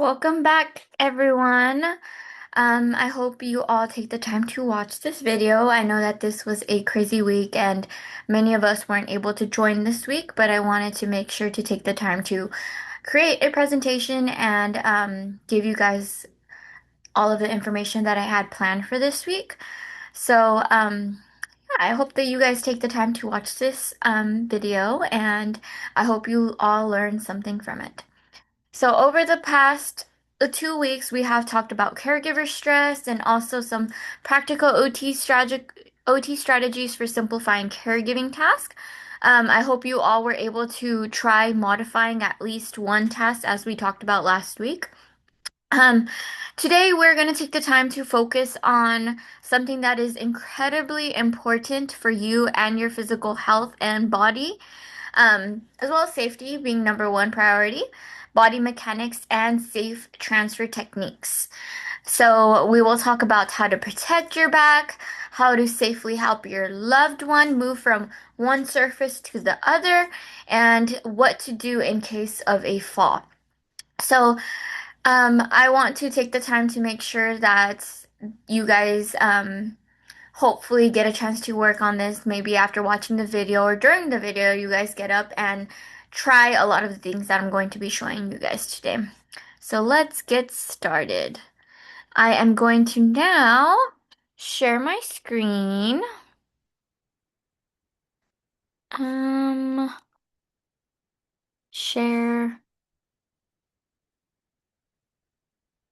Welcome back, everyone. I hope you all take the time to watch this video. I know that this was a crazy week and many of us weren't able to join this week, but I wanted to make sure to take the time to create a presentation and give you guys all of the information that I had planned for this week. So, yeah, I hope that you guys take the time to watch this video and I hope you all learn something from it. So over the past 2 weeks, we have talked about caregiver stress and also some practical OT strategies for simplifying caregiving tasks. I hope you all were able to try modifying at least one task as we talked about last week. Um, Today we're going to take the time to focus on something that is incredibly important for you and your physical health and body, as well as safety being number one priority, body mechanics, and safe transfer techniques. So, we will talk about how to protect your back, how to safely help your loved one move from one surface to the other, and what to do in case of a fall. So, I want to take the time to make sure that you guys hopefully get a chance to work on this maybe after watching the video or during the video you guys get up and try a lot of the things that I'm going to be showing you guys today. So let's get started. I am going to now share my screen. Um, share,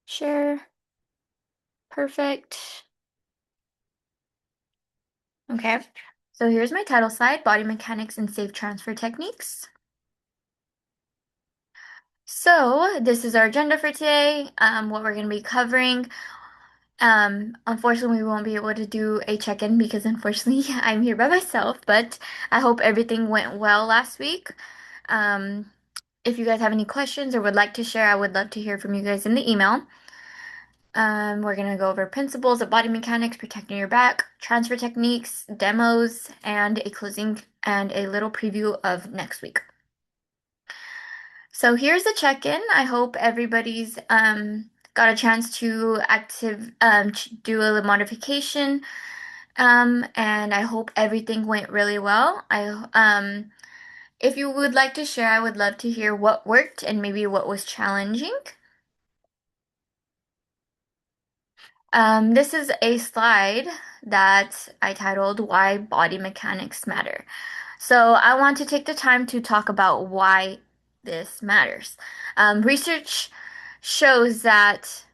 share, perfect. Okay, so here's my title slide, Body Mechanics and Safe Transfer Techniques. So this is our agenda for today, what we're going to be covering. Unfortunately, we won't be able to do a check-in because unfortunately I'm here by myself, but I hope everything went well last week. Um, if you guys have any questions or would like to share, I would love to hear from you guys in the email. We're gonna go over principles of body mechanics, protecting your back, transfer techniques, demos, and a closing and a little preview of next week. So here's the check-in. I hope everybody's got a chance to do a modification. And I hope everything went really well. If you would like to share, I would love to hear what worked and maybe what was challenging. This is a slide that I titled Why Body Mechanics Matter. So I want to take the time to talk about why this matters. Research shows that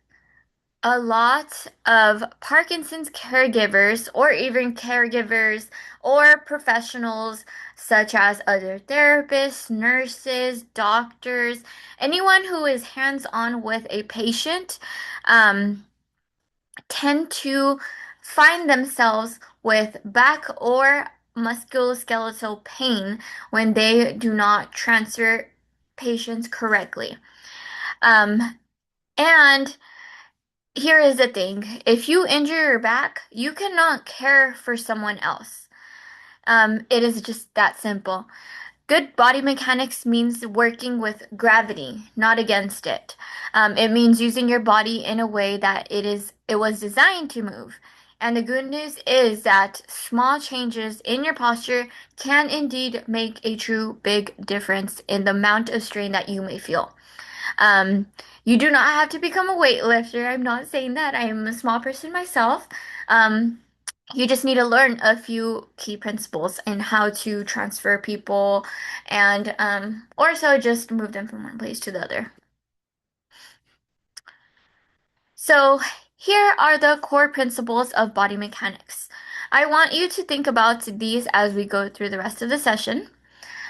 a lot of Parkinson's caregivers, or even caregivers or professionals such as other therapists, nurses, doctors, anyone who is hands-on with a patient, um, tend to find themselves with back or musculoskeletal pain when they do not transfer patients correctly. Um, and here is the thing. If you injure your back, you cannot care for someone else. It is just that simple. Good body mechanics means working with gravity, not against it. It means using your body in a way that it was designed to move. And the good news is that small changes in your posture can indeed make a true big difference in the amount of strain that you may feel. Um, you do not have to become a weightlifter. I'm not saying that. I am a small person myself. Um, you just need to learn a few key principles in how to transfer people and or so just move them from one place to the other. So here are the core principles of body mechanics. I want you to think about these as we go through the rest of the session.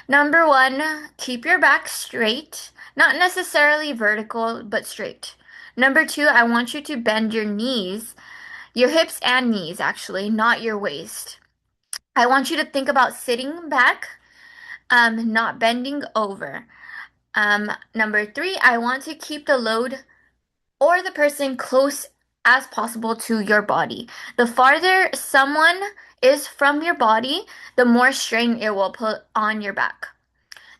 Number one, keep your back straight, not necessarily vertical, but straight. Number two, I want you to bend your knees, your hips and knees actually, not your waist. I want you to think about sitting back, not bending over. Number three, I want to keep the load or the person close as possible to your body. The farther someone is from your body, the more strain it will put on your back.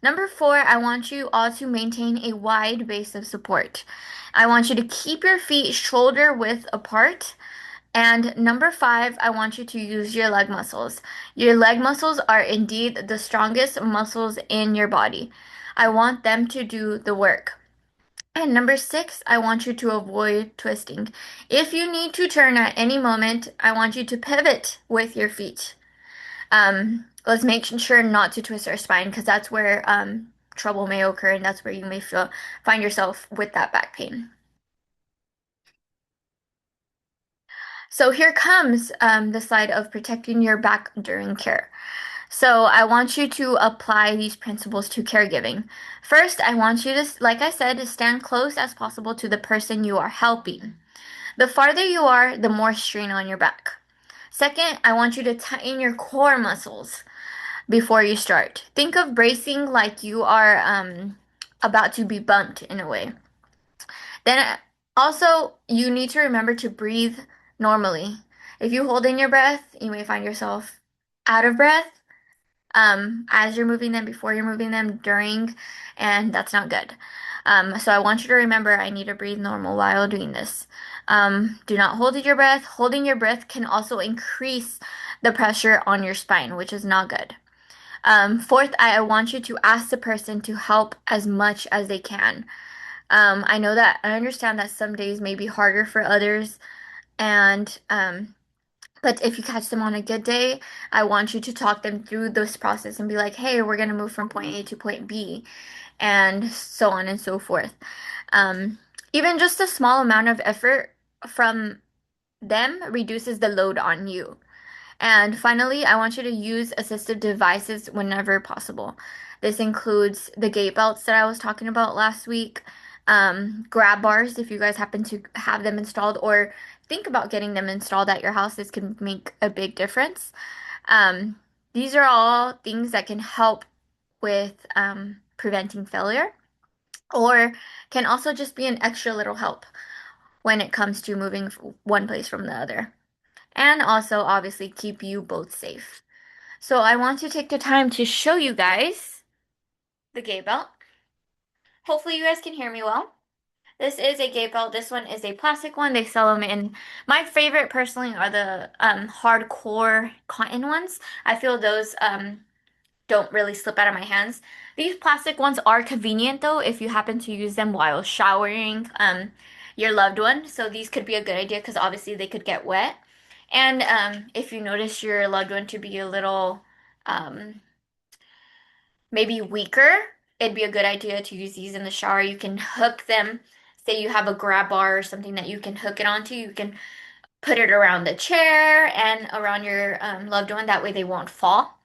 Number four, I want you all to maintain a wide base of support. I want you to keep your feet shoulder width apart. And number five, I want you to use your leg muscles. Your leg muscles are indeed the strongest muscles in your body. I want them to do the work. And number six, I want you to avoid twisting. If you need to turn at any moment, I want you to pivot with your feet. Let's make sure not to twist our spine because that's where trouble may occur and that's where you may find yourself with that back pain. So here comes the side of protecting your back during care. So I want you to apply these principles to caregiving. First, I want you to, like I said, to stand close as possible to the person you are helping. The farther you are, the more strain on your back. Second, I want you to tighten your core muscles before you start. Think of bracing like you are about to be bumped in a way. Then also, you need to remember to breathe normally. If you hold in your breath, you may find yourself out of breath as you're moving them, before you're moving them, during, and that's not good. So I want you to remember I need to breathe normal while doing this. Do not hold your breath. Holding your breath can also increase the pressure on your spine, which is not good. Fourth, I want you to ask the person to help as much as they can. I understand that some days may be harder for others, and but if you catch them on a good day, I want you to talk them through this process and be like, hey, we're gonna move from point A to point B, and so on and so forth. Um, Even just a small amount of effort from them reduces the load on you. And finally, I want you to use assistive devices whenever possible. This includes the gait belts that I was talking about last week, grab bars if you guys happen to have them installed or think about getting them installed at your house. This can make a big difference. Um, these are all things that can help with preventing failure or can also just be an extra little help when it comes to moving one place from the other. And also, obviously, keep you both safe. So I want to take the time to show you guys the gay belt. Hopefully you guys can hear me well. This is a gay belt. This one is a plastic one. They sell them in, my favorite personally are the hardcore cotton ones. I feel those don't really slip out of my hands. These plastic ones are convenient though if you happen to use them while showering your loved one. So these could be a good idea because obviously they could get wet. And if you notice your loved one to be a little um, maybe weaker, it'd be a good idea to use these in the shower. You can hook them. Say you have a grab bar or something that you can hook it onto. You can put it around the chair and around your loved one. That way they won't fall.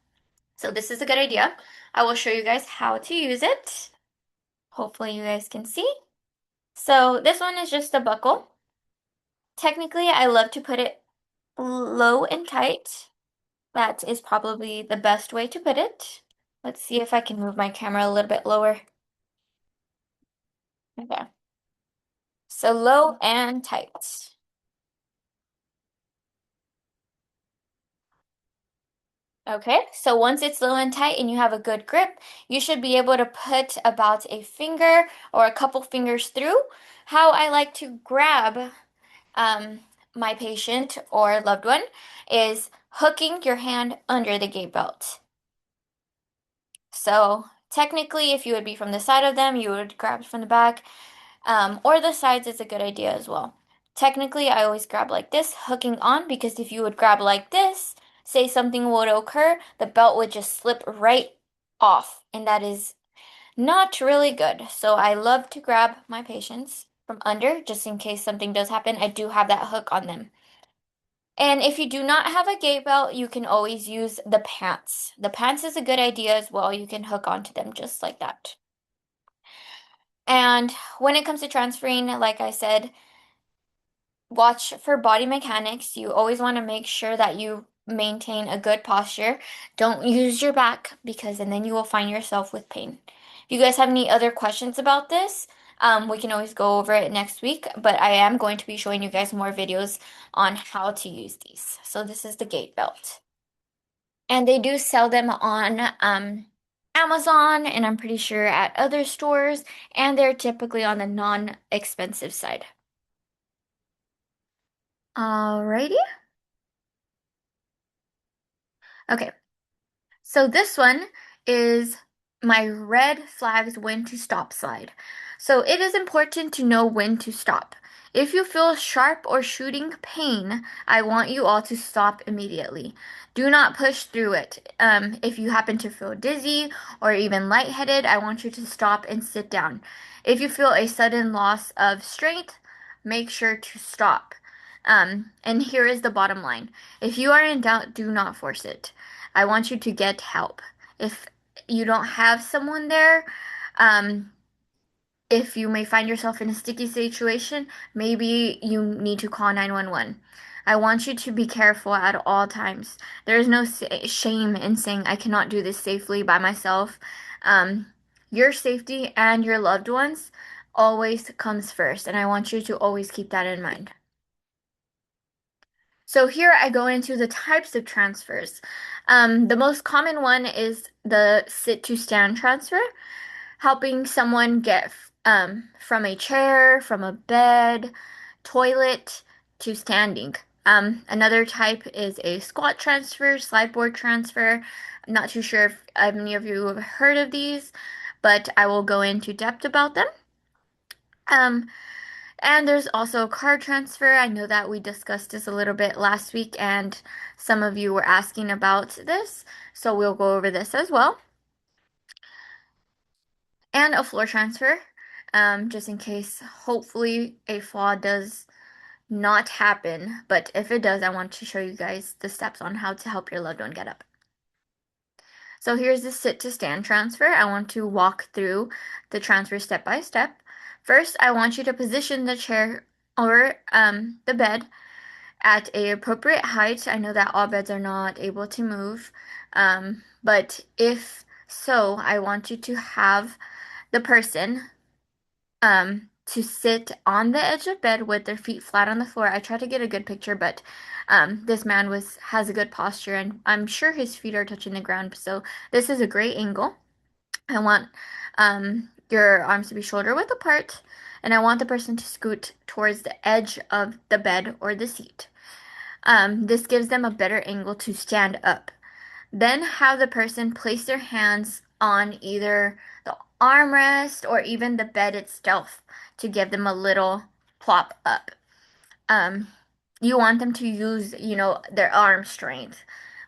So this is a good idea. I will show you guys how to use it. Hopefully you guys can see. So this one is just a buckle. Technically, I love to put it low and tight. That is probably the best way to put it. Let's see if I can move my camera a little bit lower. Okay. So low and tight. Okay, so once it's low and tight and you have a good grip, you should be able to put about a finger or a couple fingers through. How I like to grab my patient or loved one is hooking your hand under the gait belt. So technically, if you would be from the side of them, you would grab from the back, or the sides is a good idea as well. Technically, I always grab like this, hooking on, because if you would grab like this, say something would occur, the belt would just slip right off, and that is not really good. So I love to grab my patients from under, just in case something does happen. I do have that hook on them. And if you do not have a gait belt, you can always use the pants. The pants is a good idea as well. You can hook onto them just like that. And when it comes to transferring, like I said, watch for body mechanics. You always want to make sure that you maintain a good posture. Don't use your back because and then you will find yourself with pain. If you guys have any other questions about this, we can always go over it next week, but I am going to be showing you guys more videos on how to use these. So this is the gait belt. And they do sell them on Amazon, and I'm pretty sure at other stores, and they're typically on the non-expensive side. Alrighty. Okay. So this one is my red flags when to stop slide. So it is important to know when to stop. If you feel sharp or shooting pain, I want you all to stop immediately. Do not push through it. If you happen to feel dizzy or even lightheaded, I want you to stop and sit down. If you feel a sudden loss of strength, make sure to stop. And here is the bottom line. If you are in doubt, do not force it. I want you to get help. If you don't have someone there, um, if you may find yourself in a sticky situation, maybe you need to call 911. I want you to be careful at all times. There is no shame in saying, I cannot do this safely by myself. Um, your safety and your loved ones always comes first, and I want you to always keep that in mind. So here I go into the types of transfers. The most common one is the sit to stand transfer, helping someone get from a chair, from a bed, toilet to standing. Another type is a squat transfer, slide board transfer. I'm not too sure if any of you have heard of these, but I will go into depth about them. Um, and there's also card transfer. I know that we discussed this a little bit last week, and some of you were asking about this, so we'll go over this as well. And a floor transfer, just in case, hopefully, a fall does not happen. But if it does, I want to show you guys the steps on how to help your loved one get up. So here's the sit to stand transfer. I want to walk through the transfer step by step. First, I want you to position the chair or the bed at a appropriate height. I know that all beds are not able to move, but if so, I want you to have the person to sit on the edge of bed with their feet flat on the floor. I tried to get a good picture, but this man has a good posture, and I'm sure his feet are touching the ground. So this is a great angle. I want your arms to be shoulder width apart, and I want the person to scoot towards the edge of the bed or the seat. This gives them a better angle to stand up. Then have the person place their hands on either the armrest or even the bed itself to give them a little plop up. Um, you want them to use, their arm strength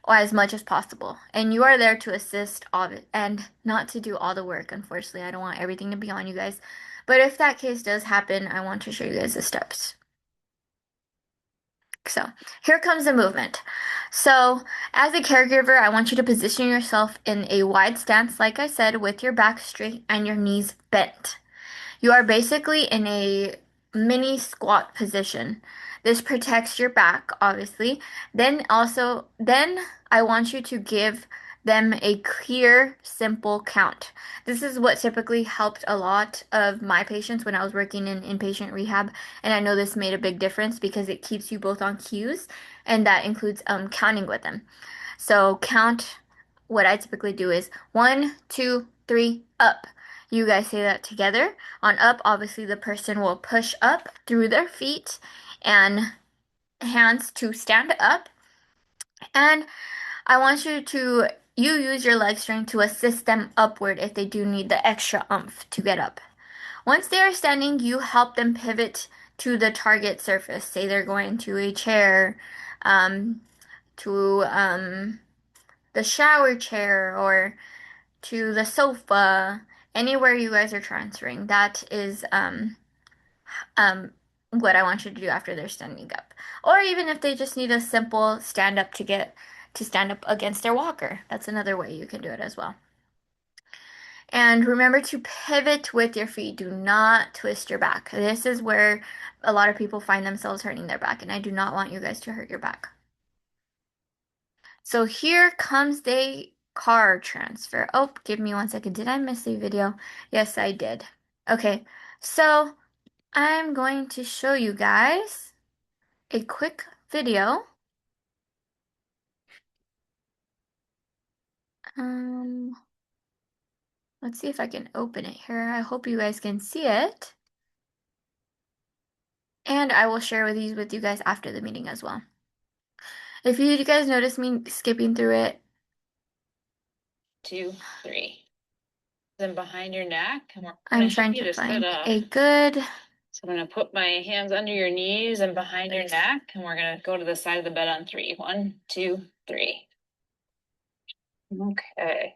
as much as possible. And you are there to assist all of it and not to do all the work. Unfortunately, I don't want everything to be on you guys. But if that case does happen, I want to show you guys the steps. So here comes the movement. So as a caregiver, I want you to position yourself in a wide stance, like I said, with your back straight and your knees bent. You are basically in a mini squat position. This protects your back, obviously. Then I want you to give them a clear, simple count. This is what typically helped a lot of my patients when I was working in inpatient rehab, and I know this made a big difference because it keeps you both on cues, and that includes counting with them. So count, what I typically do is 1, 2, 3, up. You guys say that together. On up, obviously the person will push up through their feet and hands to stand up. And I want you use your leg strength to assist them upward if they do need the extra oomph to get up. Once they are standing, you help them pivot to the target surface. Say they're going to a chair, to the shower chair, or to the sofa, anywhere you guys are transferring. That is um, what I want you to do after they're standing up. Or even if they just need a simple stand up to stand up against their walker. That's another way you can do it as well. And remember to pivot with your feet. Do not twist your back. This is where a lot of people find themselves hurting their back, and I do not want you guys to hurt your back. So here comes the car transfer. Oh, give me 1 second. Did I miss a video? Yes, I did. Okay, so I'm going to show you guys a quick video. Um, Let's see if I can open it here. I hope you guys can see it. And I will share these with you guys after the meeting as well. If you guys notice me skipping through it, 2, 3. Then behind your neck, and we're I'm going to help trying you to to sit find up. a good. So I'm going to put my hands under your knees and behind your neck, and we're going to go to the side of the bed on 3. 1, 2, 3. Okay.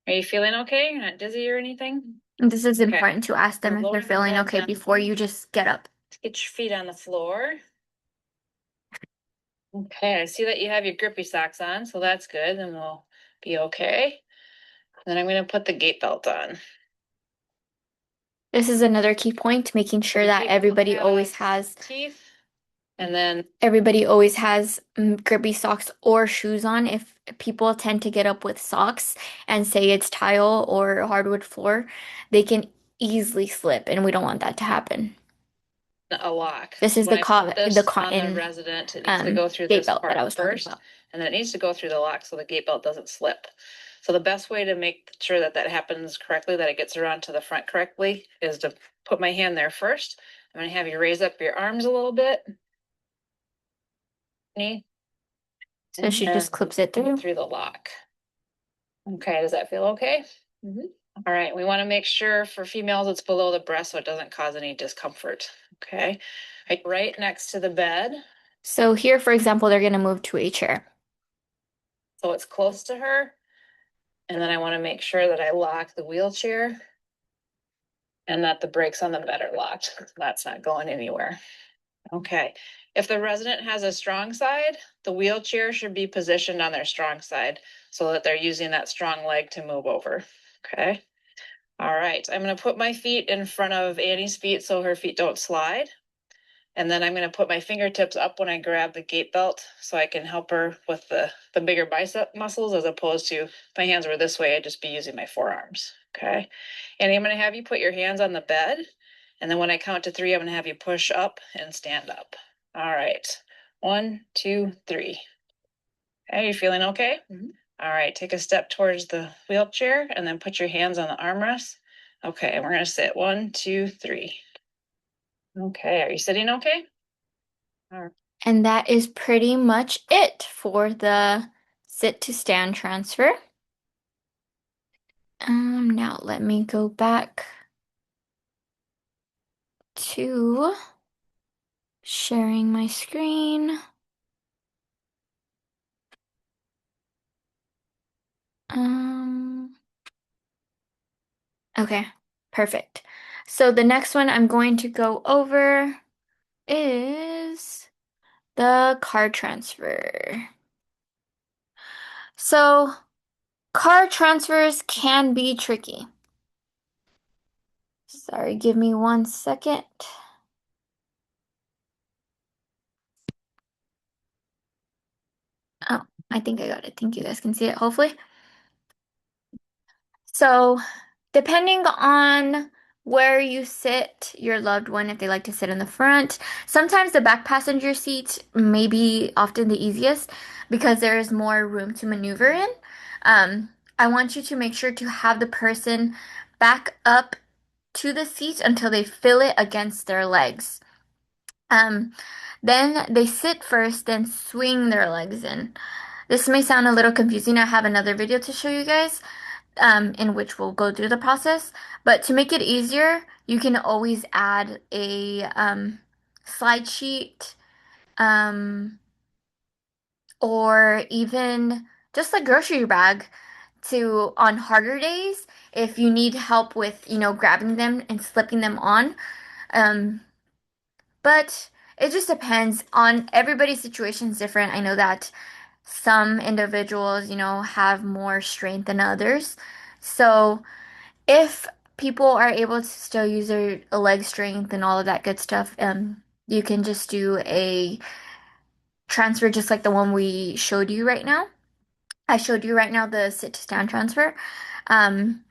Are you feeling okay? You're not dizzy or anything? This is Okay. important to ask them We'll if lower they're the feeling bed okay down. before you just get up. Get your feet on the floor. Okay, I see that you have your grippy socks on, so that's good, and we'll be okay. Then I'm going to put the gait belt on. This is another key point, making sure The that gait belt has teeth, and then everybody always has grippy socks or shoes on. If people tend to get up with socks and say it's tile or hardwood floor, they can easily slip, and we don't want that to happen. a lock. This is When the I put the this on the cotton resident, it needs to go through gate this belt that I part was talking first, about. and then it needs to go through the lock so the gate belt doesn't slip. So the best way to make sure that that happens correctly, that it gets around to the front correctly, is to put my hand there first. I'm gonna have you raise up your arms a little bit. Knee. So she just clips it through. Through the lock. Okay, does that feel okay? All right, we want to make sure for females it's below the breast so it doesn't cause any discomfort. Okay, right next to the bed. So here, for example, they're going to move to a chair. So it's close to her. And then I want to make sure that I lock the wheelchair and that the brakes on the bed are locked. That's not going anywhere. Okay. If the resident has a strong side, the wheelchair should be positioned on their strong side so that they're using that strong leg to move over. Okay. All right. I'm going to put my feet in front of Annie's feet so her feet don't slide. And then I'm going to put my fingertips up when I grab the gait belt so I can help her with the bigger bicep muscles, as opposed to if my hands were this way, I'd just be using my forearms. Okay. And I'm going to have you put your hands on the bed. And then when I count to 3, I'm going to have you push up and stand up. All right. 1, 2, 3. Are you feeling okay? All right. Take a step towards the wheelchair and then put your hands on the armrest. Okay. And we're going to sit 1, 2, 3. Okay. Are you sitting okay? All right. And that is pretty much it for the sit to stand transfer. Now let me go back to sharing my screen. Um, okay, perfect. So the next one I'm going to go over is the card transfer. So card transfers can be tricky. Sorry, give me 1 second. Oh, I think I got it. Think you guys can see it, hopefully. So, depending on where you sit your loved one, if they like to sit in the front, sometimes the back passenger seat may be often the easiest because there is more room to maneuver in. I want you to make sure to have the person back up to the seat until they feel it against their legs. Um, then they sit first, then swing their legs in. This may sound a little confusing. I have another video to show you guys, in which we'll go through the process. But to make it easier, you can always add a slide sheet, um, or even just a grocery bag to on harder days if you need help with, grabbing them and slipping them on. Um, but it just depends on everybody's situation is different. I know that some individuals, have more strength than others. So if people are able to still use their leg strength and all of that good stuff, you can just do a transfer just like the one we showed you right now. I showed you right now the sit to stand transfer. Um,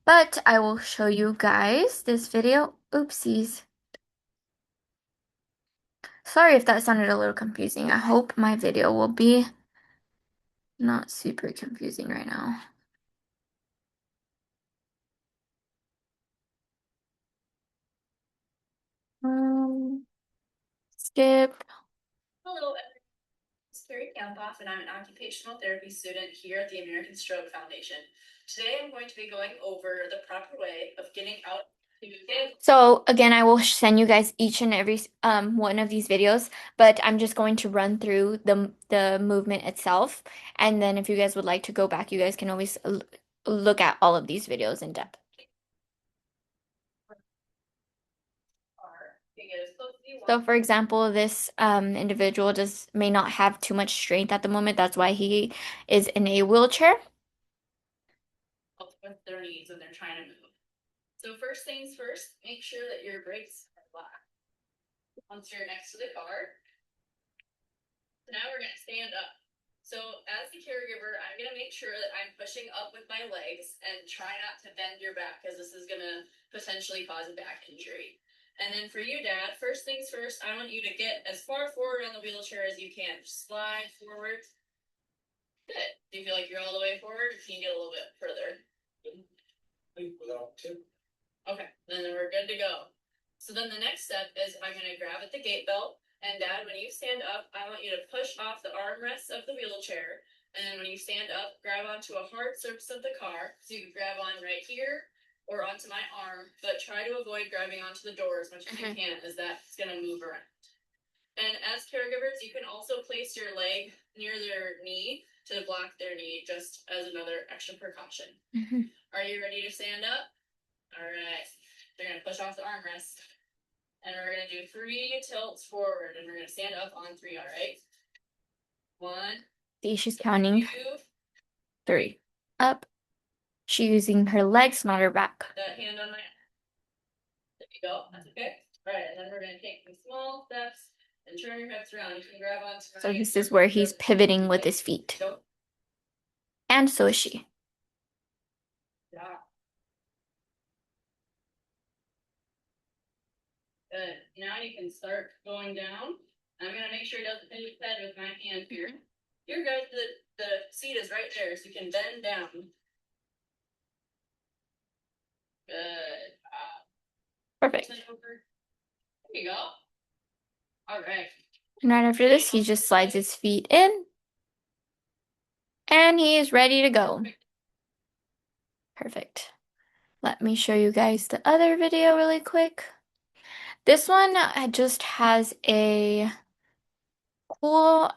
but I will show you guys this video. Oopsies. Sorry if that sounded a little confusing. I hope my video will be not super confusing right now. Skip. Hello, this is Carrie Campoff, and I'm an occupational therapy student here at the American Stroke Foundation. Today, I'm going to be going over the proper way of getting out to get. So again, I will send you guys each and every one of these videos, but I'm just going to run through the movement itself, and then if you guys would like to go back, you guys can always look at all of these videos in depth. So for example, this individual just may not have too much strength at the moment. That's why he is in a wheelchair. With their knees when they're trying to move. So first things first, make sure that your brakes are locked. Once you're next to the car, now we're gonna stand up. So as the caregiver, I'm gonna make sure that I'm pushing up with my legs and try not to bend your back because this is gonna potentially cause a back injury. And then for you, Dad, first things first, I want you to get as far forward on the wheelchair as you can. Just slide forward. Good. Do you feel like you're all the way forward, or can you get a little bit further? Without tip. Okay, then we're good to go. So then the next step is I'm gonna grab at the gate belt, and Dad, when you stand up, I want you to push off the armrests of the wheelchair, and then when you stand up, grab onto a hard surface of the car. So you can grab on right here or onto my arm, but try to avoid grabbing onto the door as much as you can, as that's gonna move around. And as caregivers, you can also place your leg near their knee to block their knee, just as another extra precaution. Are you ready to stand up? All right. They're going to push off the armrest. And we're going to do 3 tilts forward. And we're going to stand up on 3, all right? 1. See, she's counting 2. 3. Up. She's using her legs, not her back. That hand on my. There you go. That's okay. All right. And then we're going to take some small steps and turn your hips around. You can grab onto. So this is where he's pivoting with his feet. And so is she. Yeah. Good. Now you can start going down. I'm gonna make sure it doesn't hit his head with my hand here. Here, guys, the seat is right there, so you can bend down. Good. Perfect. There you go. All right. And right after this, he just slides his feet in. And he is ready to go. Perfect. Let me show you guys the other video really quick. This one just has a cool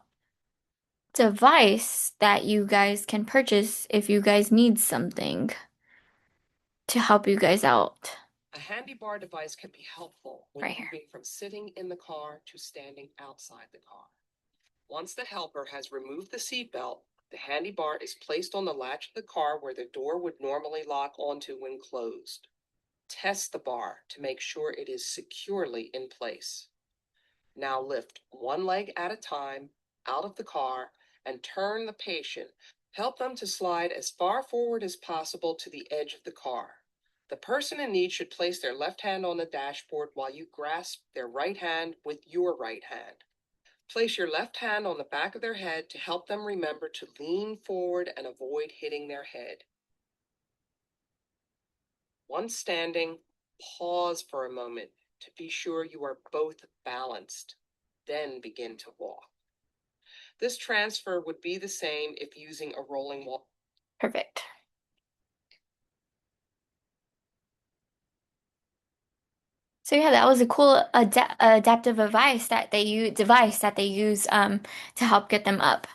device that you guys can purchase if you guys need something to help you guys out. A handy bar device can be helpful when Right here. moving from sitting in the car to standing outside the car. Once the helper has removed the seatbelt, the handy bar is placed on the latch of the car where the door would normally lock onto when closed. Test the bar to make sure it is securely in place. Now lift one leg at a time out of the car and turn the patient. Help them to slide as far forward as possible to the edge of the car. The person in need should place their left hand on the dashboard while you grasp their right hand with your right hand. Place your left hand on the back of their head to help them remember to lean forward and avoid hitting their head. Once standing, pause for a moment to be sure you are both balanced, then begin to walk. This transfer would be the same if using a rolling wall. Perfect. So yeah, that was a cool adaptive device that they use to help get them up.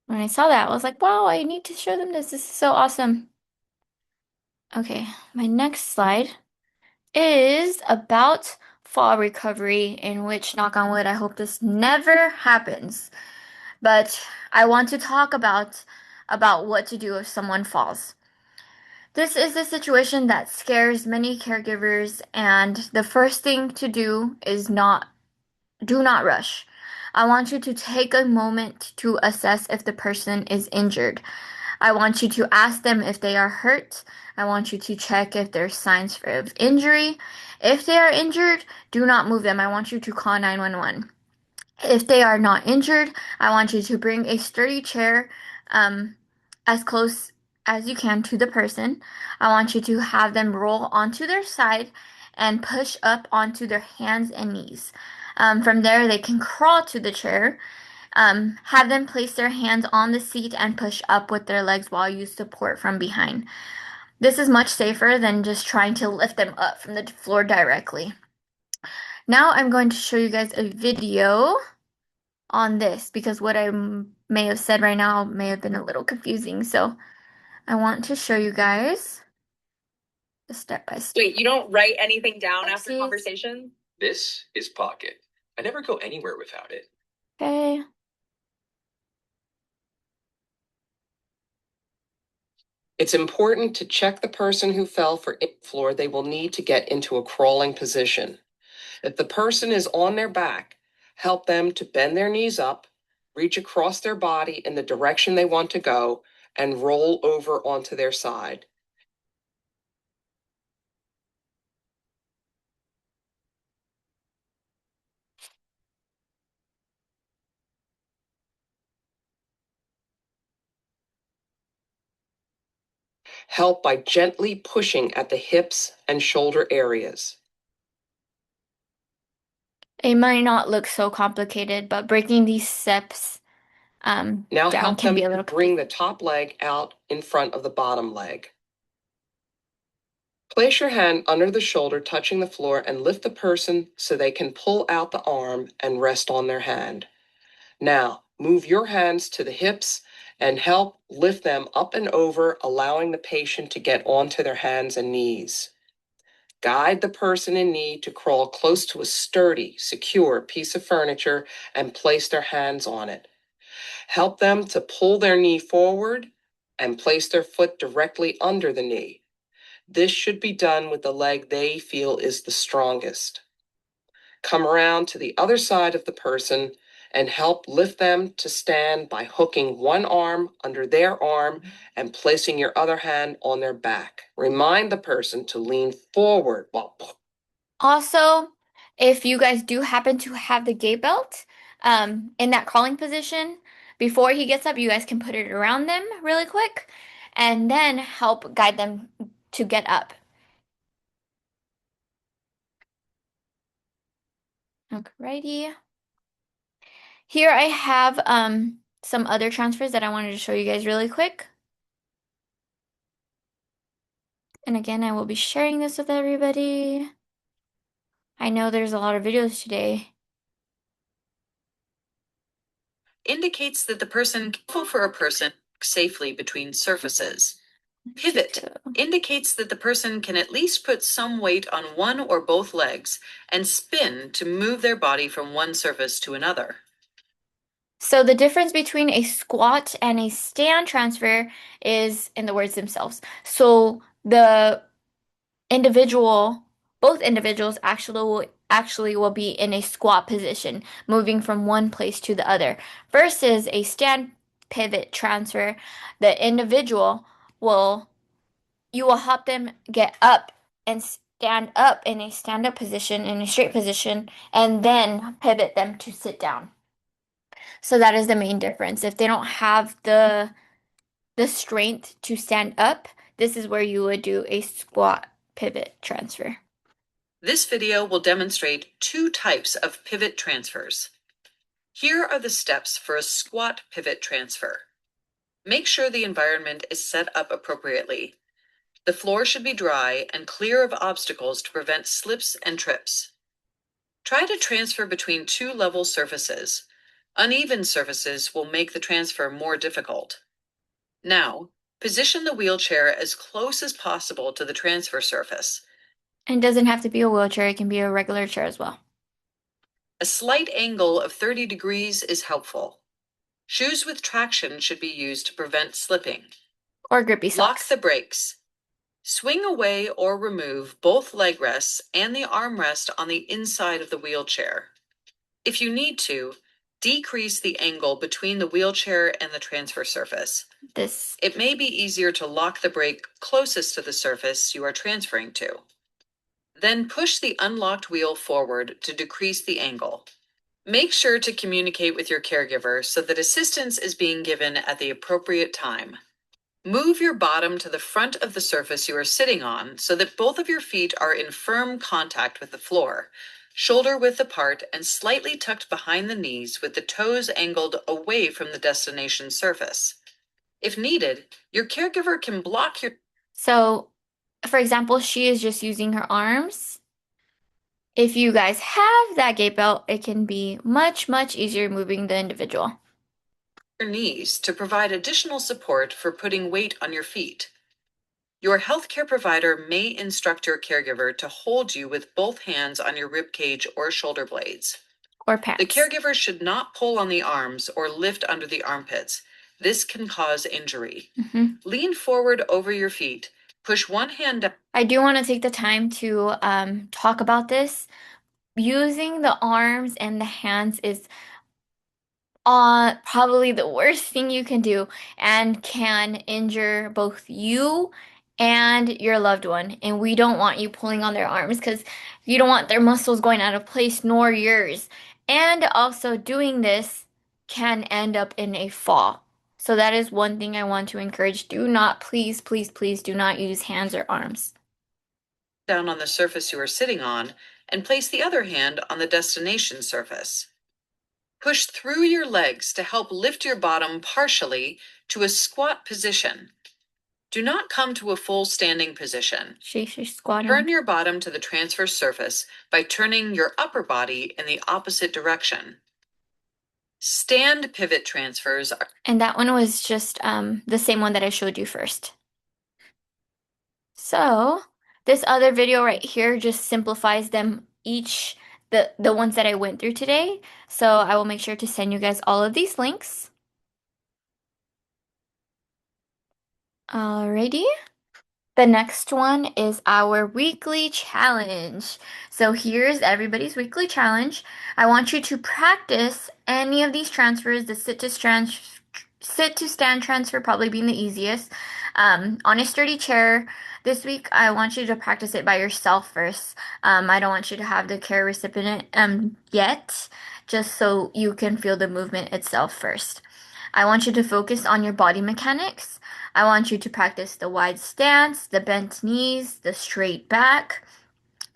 When I saw that, I was like, wow, I need to show them this. This is so awesome. Okay, my next slide is about fall recovery, in which, knock on wood, I hope this never happens. But I want to talk about what to do if someone falls. This is a situation that scares many caregivers, and the first thing to do is do not rush. I want you to take a moment to assess if the person is injured. I want you to ask them if they are hurt. I want you to check if there's signs of injury. If they are injured, do not move them. I want you to call 911. If they are not injured, I want you to bring a sturdy chair as close as you can to the person. I want you to have them roll onto their side and push up onto their hands and knees. From there, they can crawl to the chair. Have them place their hands on the seat and push up with their legs while you support from behind. This is much safer than just trying to lift them up from the floor directly. Now I'm going to show you guys a video on this because what I may have said right now may have been a little confusing. So I want to show you guys the step by step. Wait, you don't write anything down after Oopsies. conversation? This is Pocket. I never go anywhere without it. Okay. It's important to check the person who fell for floor. They will need to get into a crawling position. If the person is on their back, help them to bend their knees up, reach across their body in the direction they want to go, and roll over onto their side. Help by gently pushing at the hips and shoulder areas. It might not look so complicated, but breaking these steps Now down help can them be a to little bring confusing. the top leg out in front of the bottom leg. Place your hand under the shoulder, touching the floor, and lift the person so they can pull out the arm and rest on their hand. Now, move your hands to the hips and help lift them up and over, allowing the patient to get onto their hands and knees. Guide the person in need to crawl close to a sturdy, secure piece of furniture and place their hands on it. Help them to pull their knee forward and place their foot directly under the knee. This should be done with the leg they feel is the strongest. Come around to the other side of the person and help lift them to stand by hooking one arm under their arm and placing your other hand on their back. Remind the person to lean forward while Also, if you guys do happen to have the gait belt in that crawling position, before he gets up, you guys can put it around them really quick and then help guide them to get up. Alrighty. Here I have some other transfers that I wanted to show you guys really quick. And again, I will be sharing this with everybody. I know there's a lot of videos today. Indicates that the person careful for a person safely between surfaces. Pivot indicates that the person can at least put some weight on one or both legs and spin to move their body from one surface to another. So the difference between a squat and a stand transfer is in the words themselves. So the individual, both individuals actually will be in a squat position, moving from one place to the other, versus a stand pivot transfer. The individual will you will help them get up and stand up in a stand-up position, in a straight position, and then pivot them to sit down. So that is the main difference. If they don't have the strength to stand up, this is where you would do a squat pivot transfer. This video will demonstrate two types of pivot transfers. Here are the steps for a squat pivot transfer. Make sure the environment is set up appropriately. The floor should be dry and clear of obstacles to prevent slips and trips. Try to transfer between two level surfaces. Uneven surfaces will make the transfer more difficult. Now, position the wheelchair as close as possible to the transfer surface. And it doesn't have to be a wheelchair, it can be a regular chair as well. A slight angle of 30 degrees is helpful. Shoes with traction should be used to prevent slipping. Or grippy Lock socks. the brakes. Swing away or remove both leg rests and the armrest on the inside of the wheelchair. If you need to, decrease the angle between the wheelchair and the transfer surface. It may be easier to lock the brake closest to the surface you are transferring to. Then push the unlocked wheel forward to decrease the angle. Make sure to communicate with your caregiver so that assistance is being given at the appropriate time. Move your bottom to the front of the surface you are sitting on so that both of your feet are in firm contact with the floor. shoulder width apart and slightly tucked behind the knees with the toes angled away from the destination surface. If needed, your caregiver can block your. So, for example, she is just using her arms. If you guys have that gait belt, it can be much, much easier moving the individual. Your knees to provide additional support for putting weight on your feet. Your healthcare provider may instruct your caregiver to hold you with both hands on your rib cage or shoulder blades. Or The pants. caregiver should not pull on the arms or lift under the armpits. This can cause injury. Lean forward over your feet. Push one hand down. I do want to take the time to talk about this. Using the arms and the hands is probably the worst thing you can do and can injure both you and your loved one. And we don't want you pulling on their arms because you don't want their muscles going out of place, nor yours. And also doing this can end up in a fall. So that is one thing I want to encourage. Do not, please, please, please do not use hands or arms. Down on the surface you are sitting on and place the other hand on the destination surface. Push through your legs to help lift your bottom partially to a squat position. Do not come to a full standing position. She's squatting. Turn your bottom to the transverse surface by turning your upper body in the opposite direction. Stand pivot transfers are. And that one was just the same one that I showed you first. So this other video right here just simplifies them each, the ones that I went through today. So I will make sure to send you guys all of these links. Alrighty. The next one is our weekly challenge. So here's everybody's weekly challenge. I want you to practice any of these transfers, the sit to stand transfer probably being the easiest. On a sturdy chair. This week, I want you to practice it by yourself first. I don't want you to have the care recipient yet, just so you can feel the movement itself first. I want you to focus on your body mechanics. I want you to practice the wide stance, the bent knees, the straight back.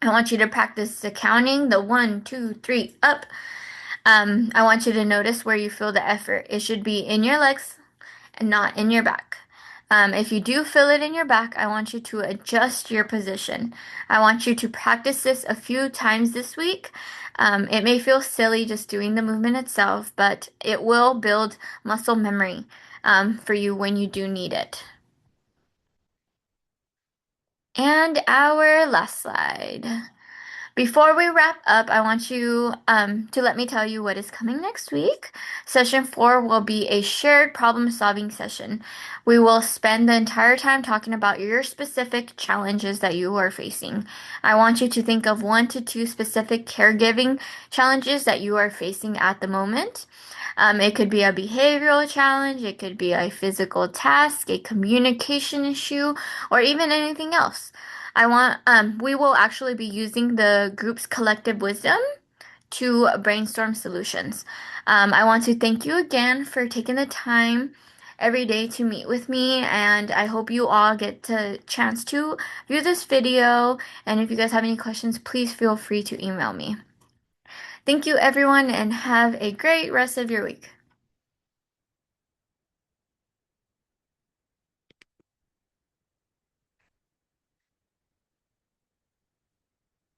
I want you to practice the counting, the 1, 2, 3, up. I want you to notice where you feel the effort. It should be in your legs and not in your back. If you do feel it in your back, I want you to adjust your position. I want you to practice this a few times this week. It may feel silly just doing the movement itself, but it will build muscle memory for you when you do need it. And our last slide. Before we wrap up, I want you to let me tell you what is coming next week. Session 4 will be a shared problem-solving session. We will spend the entire time talking about your specific challenges that you are facing. I want you to think of 1 to 2 specific caregiving challenges that you are facing at the moment. It could be a behavioral challenge, it could be a physical task, a communication issue, or even anything else. We will actually be using the group's collective wisdom to brainstorm solutions. I want to thank you again for taking the time every day to meet with me, and I hope you all get a chance to view this video. And if you guys have any questions, please feel free to email me. Thank you, everyone, and have a great rest of your week.